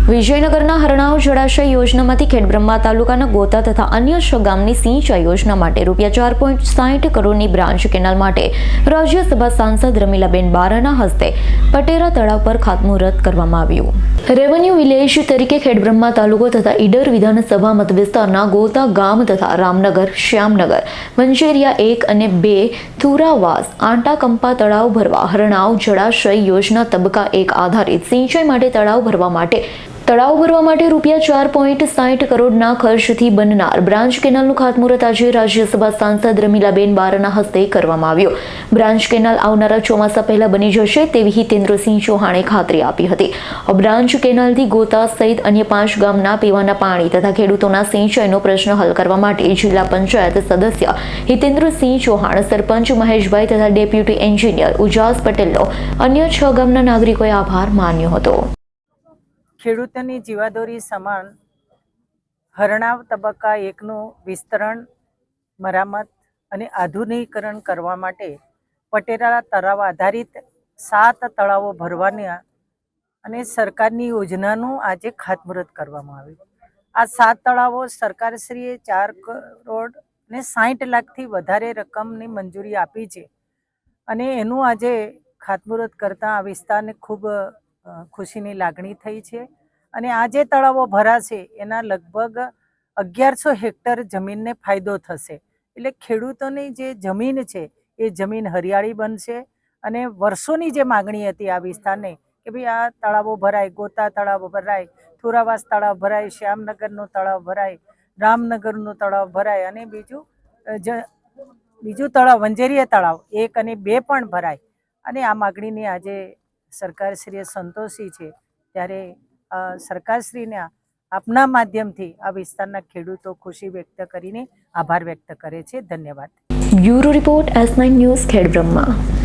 વિજયનગરના હરણાવ જળાશય યોજનામાંથી ખેડબ્રહ્મા તાલુકાના ગોતા તથા અન્ય 6 ગામની સિંચાઈ યોજના માટે રૂપિયા 4.60 કરોડની બ્રાન્ચ કેનાલ માટે રાજ્યસભા સાંસદ રમીલાબેન બારાના હસ્તે પટેરા તળાવ પર ખાતમુહૂર્ત કરવામાં આવ્યું। રેવન્યુ વિલેજ તરીકે ખેડબ્રહ્મા તાલુકો તથા ઈડર વિધાનસભા મતવિસ્તારના ગોતા ગામ તથા રામનગર, શ્યામનગર, મંજેરિયા 1 અને 2, થુરાવાસ, આંટાકંપા તળાવ ભરવા હરણાવ જળાશય યોજના તબક્કા 1 આધારિત સિંચાઈ માટે તળાવ ભરવા માટે રૂપિયા 4.60 કરોડના ખર્ચથી બનનાર બ્રાન્ચ કેનાલનું ખાતમુહૂર્ત આજે રાજ્યસભા સાંસદ રમીલાબેન બારાના હસ્તે કરવામાં આવ્યું। બ્રાન્ચ કેનાલ આવનારા ચોમાસા પહેલા બની જશે તેવી હિતેન્દ્રસિંહ ચૌહાણે ખાતરી આપી હતી। બ્રાન્ચ કેનાલથી ગોતા સહિત અન્ય 5 ગામના પીવાના પાણી તથા ખેડૂતોના સિંચાઈનો પ્રશ્ન હલ કરવા માટે જિલ્લા પંચાયત સદસ્ય હિતેન્દ્રસિંહ ચૌહાણ, સરપંચ મહેશભાઈ તથા ડેપ્યુટી એન્જિનિયર ઉજાસ પટેલનો અન્ય 6 ગામના નાગરિકોએ આભાર માન્યો હતો। ખેડૂતોની જીવાદોરી સમાન હરણાવ તબક્કા 1નું વિસ્તરણ, મરામત અને આધુનિકરણ કરવા માટે પટેરા તળાવ આધારિત 7 તળાવો ભરવાના અને સરકારની યોજનાનું આજે ખાતમુહૂર્ત કરવામાં આવ્યું। આ 7 તળાવો સરકારશ્રીએ 4 કરોડ ને 60 લાખથી વધારે રકમની મંજૂરી આપી છે અને એનું આજે ખાતમુહૂર્ત કરતાં આ વિસ્તારને ખૂબ ખુશીની લાગણી થઈ છે અને આ જે તળાવો ભરાશે એના લગભગ 1100 હેક્ટર જમીનને ફાયદો થશે। એટલે ખેડૂતોની જે જમીન છે એ જમીન હરિયાળી બનશે અને વર્ષોની જે માગણી હતી આ વિસ્તારને કે ભાઈ આ તળાવો ભરાય, ગોતા તળાવ ભરાય, થુરાવાસ તળાવ ભરાય, શ્યામનગરનું તળાવ ભરાય, રામનગરનું તળાવ ભરાય અને બીજું તળાવ મંજેરિયા તળાવ 1 અને 2 પણ ભરાય અને આ માગણીની આજે સરકારશ્રીએ સંતોષી છે। ત્યારે સરકારશ્રીને આપના માધ્યમથી આ વિસ્તારના ખેડૂતો ખુશી વ્યક્ત કરીને આભાર વ્યક્ત કરે છે। ધન્યવાદ। Bureau report S9 news, Khedbrahma.